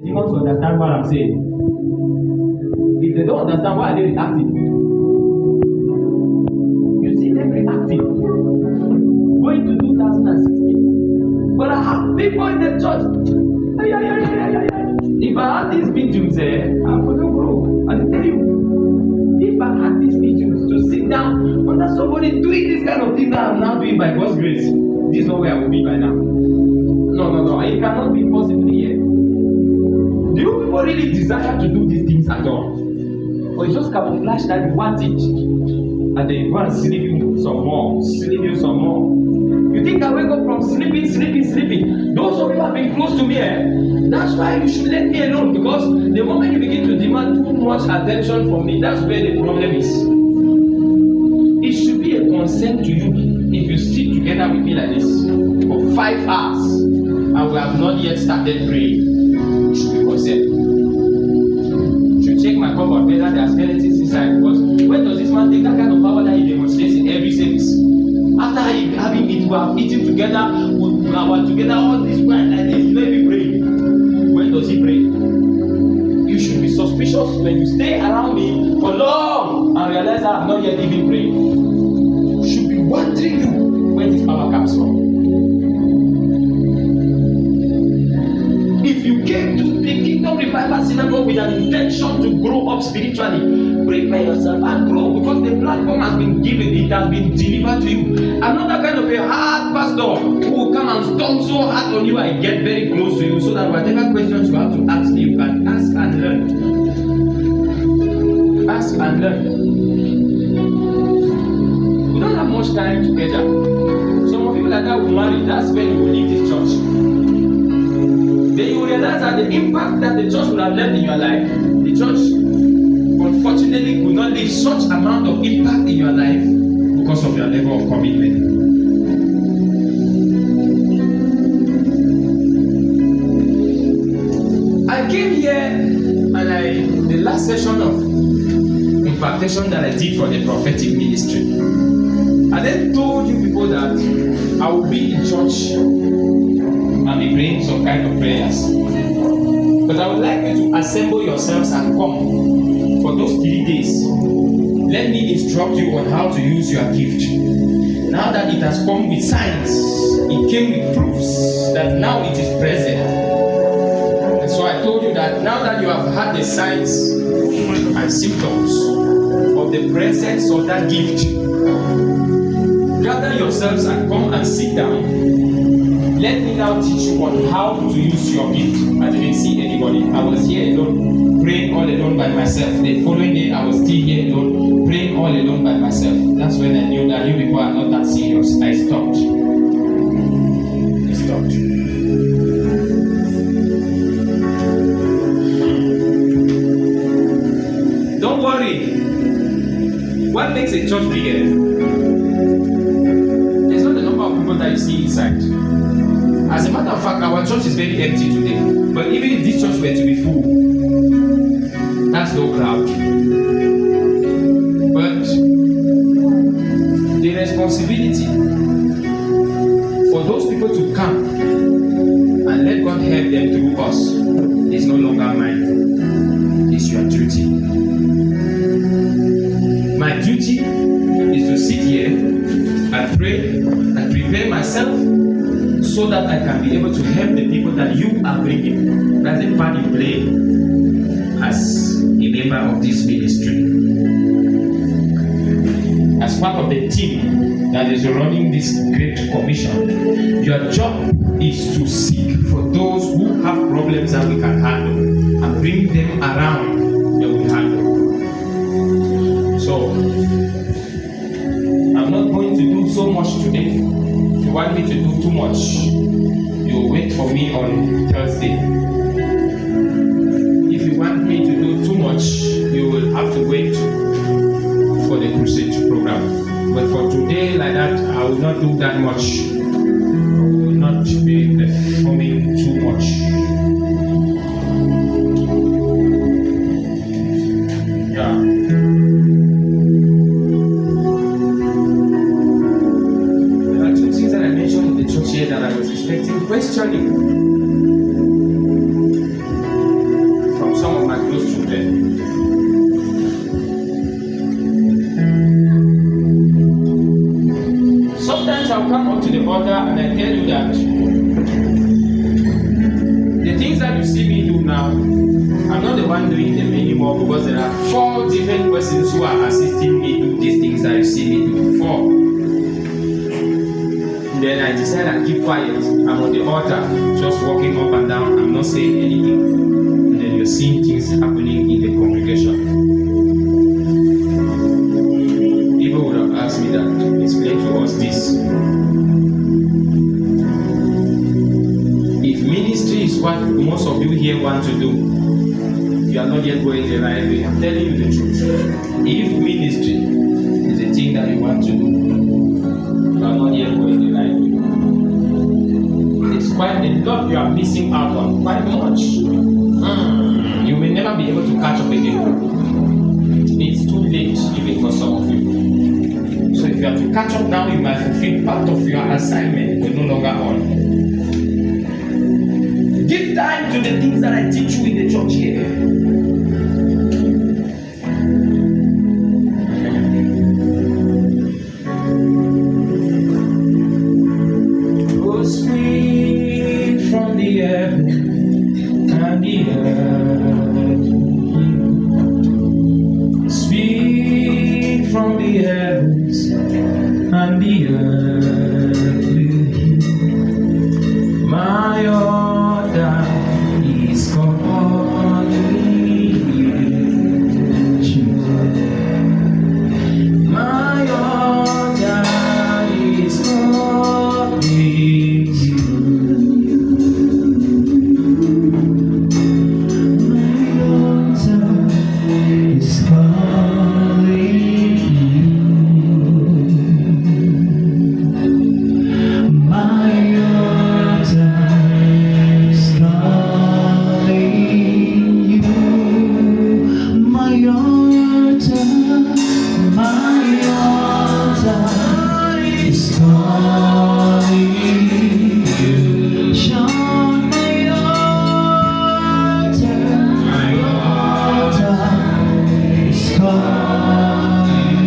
Demons understand what I'm saying. If they don't understand, why are they reacting? You see them reacting. Going to 2016. But I have people in the church. If I had these meetings, I wouldn't grow. I tell you, if I had these meetings to sit down under somebody doing this kind of thing that I'm now doing by God's grace, this is not where I will be by now. No. It cannot be possible here. Do you people really desire to do these things at all? Or you just camouflage that advantage and then you go and sleep you some more, You think I wake up from sleeping? Those of you who have been close to me, that's why you should let me alone, because the moment you begin to demand too much attention from me, that's where the problem is. It should be a concern to you if you sit together with me like this for 5 hours and we have not yet started praying. You should be concerned. You should check my cupboard whether there are skeletons inside, because when does this man take that kind of power that he demonstrates in every service? After having it, we have eaten together, we are together all this while and he may be praying. When does he pray? You should be suspicious when you stay around me for long and realize I have not yet even prayed. You should be wondering you where this power comes from. If you came to the Kingdom Revival Synagogue with an intention to grow up spiritually, prepare yourself and grow, because the platform has been given, it has been delivered to you. I'm not that kind of a hard pastor who will come and storm so hard on you and get very close to you, so that whatever questions you have to ask me, you can ask and learn. Ask and learn. We don't have much time together. Some of you like that will marry, that's when you will leave this church. Then you will realize that the impact that the church would have left in your life, the church unfortunately could not leave such amount of impact in your life because of your level of commitment. I came here and the last session of impartation that I did for the prophetic ministry, I then told you people that I will be in church and be praying some kind of prayers. But I would like you to assemble yourselves and come for those 3 days. Let me instruct you on how to use your gift. Now that it has come with signs, it came with proofs that now it is present. And so I told you that now that you have had the signs and symptoms of the presence of that gift, gather yourselves and come and sit down. Let me now teach you on how to use your gift. I didn't see anybody. I was here alone, praying all alone by myself. The following day, I was still here alone, praying all alone by myself. That's when I knew that you people are not that serious. I stopped. Don't worry. What makes a church bigger? It's not the number of people that you see inside. As a matter of fact, our church is very empty today. But even if this church were to be full, that's no crowd. But the responsibility for those people to come and let God help them through us is no longer mine. It's your duty. My duty is to sit here and pray and prepare myself so that I can be able to help the people that you are bringing. That's the part you play as a member of this ministry. As part of the team that is running this great commission, your job is to seek for those who have problems that we can handle and bring them around that we handle. So, I'm not going to do so much today. If you want me to do too much, you'll wait for me on Thursday. If you want me to do too much, you will have to wait for the crusade program. But for today, like that, I will not do that much. I will not be performing too much. Yeah. That I was expecting questioning. you see me do now, I'm not the one doing them anymore because there are 4 different persons who are assisting me do these things that you see me do. 4. Then I decide I keep quiet. I'm on the altar, just walking up and down. I'm not saying anything. And then you're seeing things happening in the congregation. People would have asked me that. Explain to us this. If ministry is what most of you here want to do, you are not yet going the right way. I'm telling you the truth. If ministry is a thing that you want to do, you are not yet going the right way. It's quite a lot you are missing out on. Quite much. You may never be able to catch up again. It's too late even for some of you. So if you have to catch up now, you might fulfill part of your assignment, but no longer on. Give time to the things that I teach you in the church here. Oh, speak from the heaven and the earth. Speak from the heavens and the earth. My order is calling you. My order is calling you. My order is calling you. My order is calling you. My order, my order is calling you. Shout my order is calling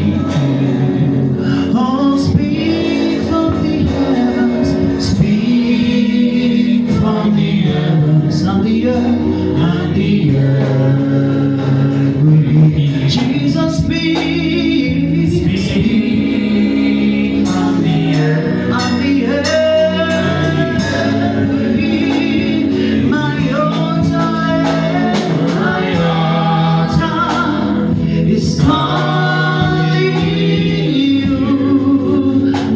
you. Oh, speak from the heavens, speak from the heavens and the earth and the earth. Jesus, speak, speak from the earth and the earth. My altar is calling you.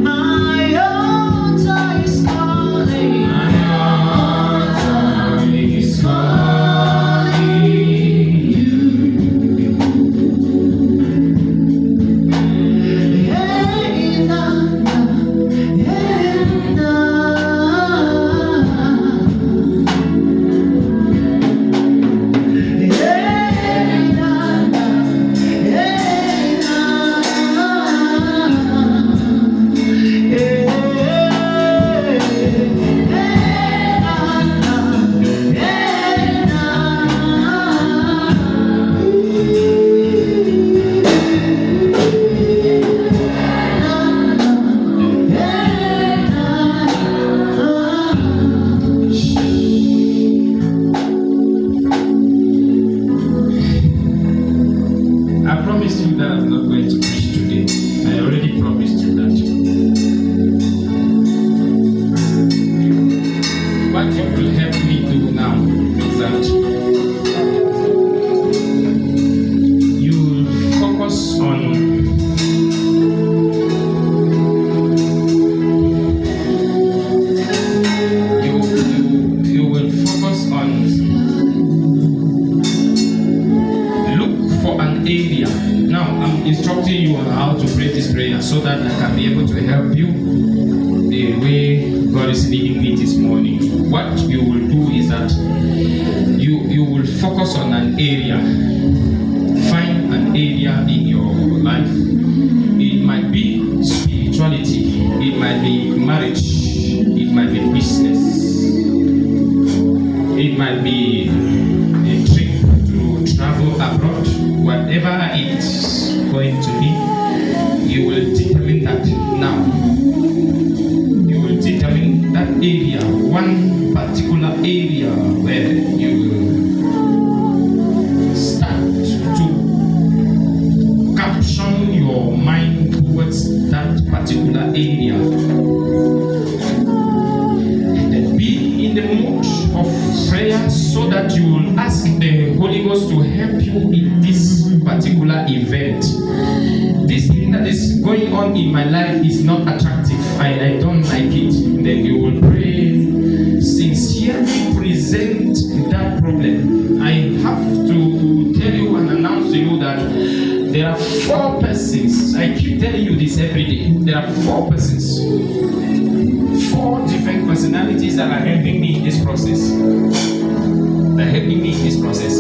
My altar is calling. My altar is calling you. Hey, na, na, hey, na. Hey, na, na, hey, na. I promised you that I'm not going to preach today. I already promised you that. What you will help me do now is that you will focus on you will focus on look for an area. Now I'm instructing you on how to pray this prayer so that I can be able to help you the way God is leading me this morning. What you will do is that you will focus on an area. Find an area in your life. It might be spirituality, it might be marriage, it might be business, it might be a trip to travel abroad. Whatever it's going to be, you will determine that now. You will determine that area, one particular area where so that you will ask the Holy Ghost to help you in this particular event. This thing that is going on in my life is not attractive. I don't like it. Then you will pray, sincerely present that problem. I have to tell you and announce to you that there are 4 persons. I keep telling you this every day. There are 4 persons. 4 different personalities that are helping me in this process. They're helping me in this process.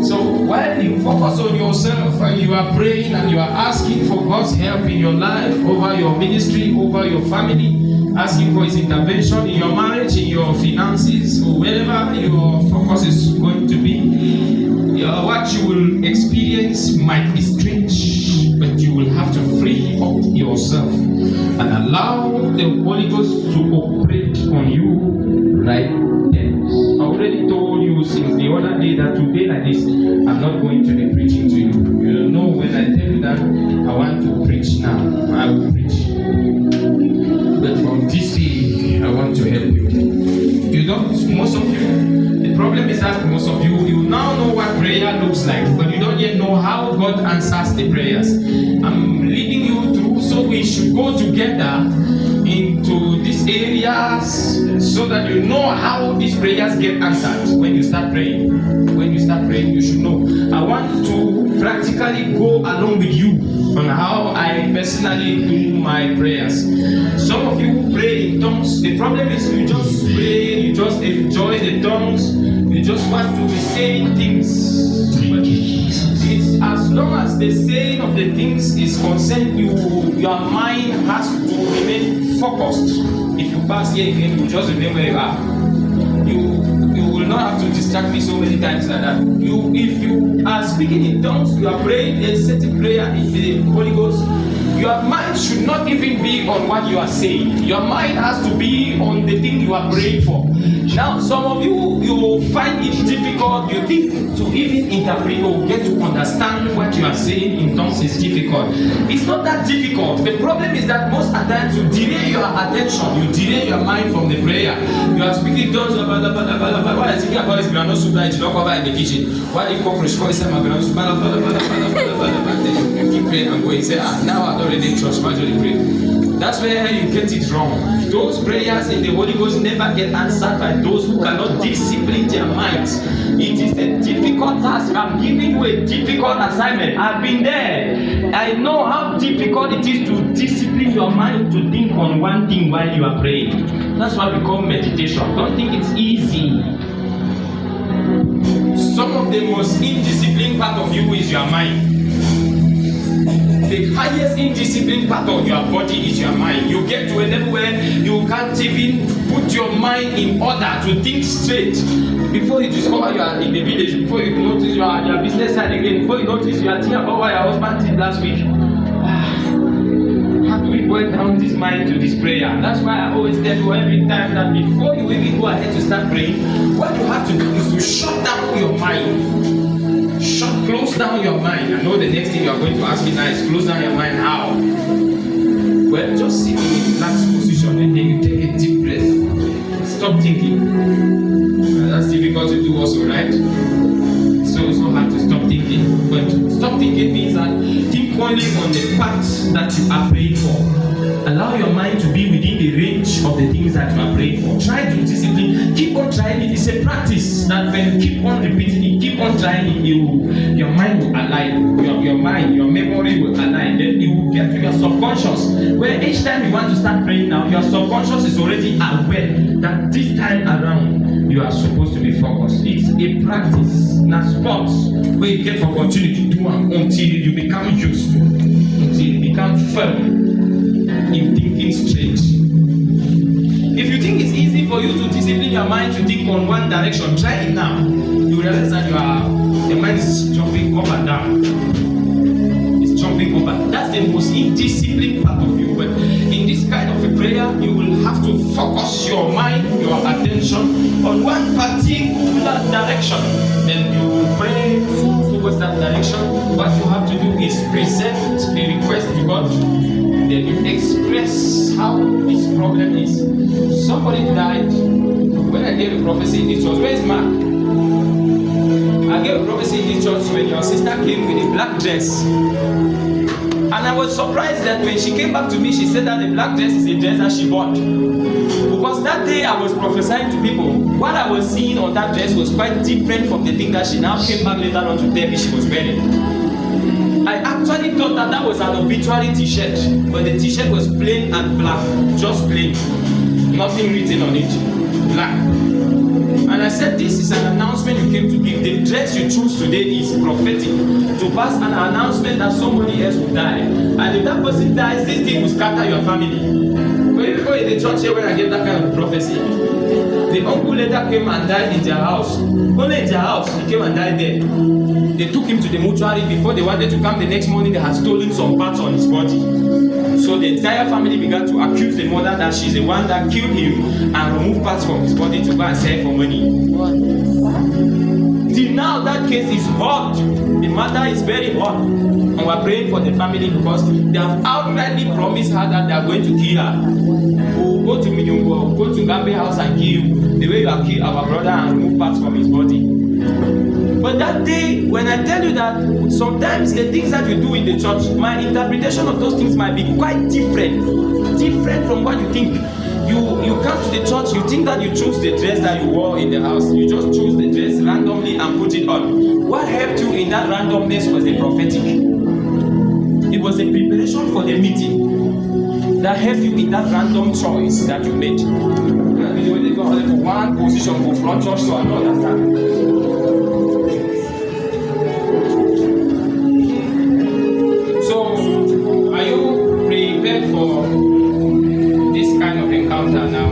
So while you focus on yourself and you are praying and you are asking for God's help in your life, over your ministry, over your family, asking for His intervention in your marriage, in your finances, or wherever your focus is going to be, what you will experience might be strange, but you will have to free up yourself and allow the Holy Ghost to operate on you right then. I already told you since the other day that today like this, I'm not going to be preaching to you. You know, when I tell you that I want to preach now, I will preach. But from this day, I want to help you. You don't, most of you, the problem is that most of you, you now know what prayer looks like, but you don't yet know how God answers the prayers. I'm leading you through, so we should go together into these areas so that you know how these prayers get answered when you start praying. When you start praying, you should know. I want to practically go along with you on how I personally do my prayers. Some of you pray in tongues. The problem is you just pray, you just enjoy the tongues, you just want to be saying things. But it's as long as the saying of the things is concerned, your mind has to remain focused. If you pass here again, you just remain where you are. You will not have to distract me so many times like that. If you are speaking in tongues, you are praying a certain prayer in the Holy Ghost, your mind should not even be on what you are saying. Your mind has to be on the thing you are praying for. Now, some of you will find it difficult. You think to even interpret or get to understand what you are saying in tongues is difficult. It's not that difficult. The problem is that most of the times you delay your attention, you delay your mind from the prayer. You are speaking tongues, what I thinking about is granola soup that you don't cover in the kitchen. Why the cockroach call itself granola soup? You keep praying and going, say, now I don't really trust, gradually pray. That's where you get it wrong. Those prayers in the Holy Ghost never get answered by those who cannot discipline their minds. It is a difficult task. I'm giving you a difficult assignment. I've been there. I know how difficult it is to discipline your mind to think on one thing while you are praying. That's what we call meditation. Don't think it's easy. Some of the most indisciplined part of you is your mind. The highest indisciplined part of your body is your mind. You get to a level where you can't even put your mind in order to think straight. Before you discover you are in the village, before you notice you are on your business side again, before you notice you are thinking about what your husband did last week. How do we boil down this mind to this prayer? That's why I always tell you every time that before you even go ahead to start praying, what you have to do is to shut down your mind. Close down your mind. I know the next thing you are going to ask me now is close down your mind. How? Well, just sit in a relaxed position and then you take a deep breath. Stop thinking. That's difficult to do also, right? So it's not hard to stop thinking. But stop thinking means that think only on the parts that you are praying for. Allow your mind to be within the range of the things that you are praying for. Try to discipline. Keep on trying it. It's a practice that when you keep on repeating it, keep on trying it, your mind will align. Your mind, your memory will align. Then you will get to your subconscious, where each time you want to start praying now, your subconscious is already aware that this time around you are supposed to be focused. It's a practice, not sports, where you get opportunity to do until you become used to, until you become firm in thinking straight. If you think it's easy for you to discipline your mind to think on one direction, try it now. You realize that your mind is jumping up and down. It's jumping up and down. That's the most indisciplined part of you. But in this kind of a prayer, you will have to focus your mind, your attention on one particular direction. Then you will pray towards that direction. What you have to do is present a request to God. Then you express how this problem is. Somebody died. When when I gave a prophecy in this church. Where is Mark? I gave a prophecy in this church when your sister came with a black dress. And I was surprised that when she came back to me, she said that the black dress is a dress that she bought. Because that day I was prophesying to people, what I was seeing on that dress was quite different from the thing that she now came back later on to tell me she was wearing. I actually thought that that was an obituary t-shirt, but the t-shirt was plain and black, just plain, nothing written on it, black. And I said, this is an announcement you came to give. The dress you choose today is prophetic, to pass an announcement that somebody else will die. And if that person dies, this thing will scatter your family. When you go in the church here when I gave that kind of prophecy, the uncle later came and died in their house. Only in their house, he came and died there. They took him to the mortuary. Before they wanted to come the next morning, they had stolen some parts on his body. So the entire family began to accuse the mother that she's the one that killed him and removed parts from his body to go and sell for money. Till now, that case is hot. The matter is very hot. And we're praying for the family because they have outrightly promised her that they are going to kill her. We'll go to Minyongo, we'll go to Gambe house and kill you, the way you have killed our brother and remove parts from his body. But that day, when I tell you that sometimes the things that you do in the church, my interpretation of those things might be quite different from what you think. You come to the church, you think that you choose the dress that you wore in the house. You just choose the dress randomly and put it on. What helped you in that randomness was the prophetic. It was a preparation for the meeting that helped you in that random choice that you made. They go from one position for front church to another. For this kind of encounter now.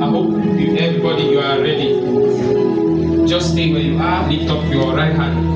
I hope everybody you are ready. Just stay where you are, lift up your right hand.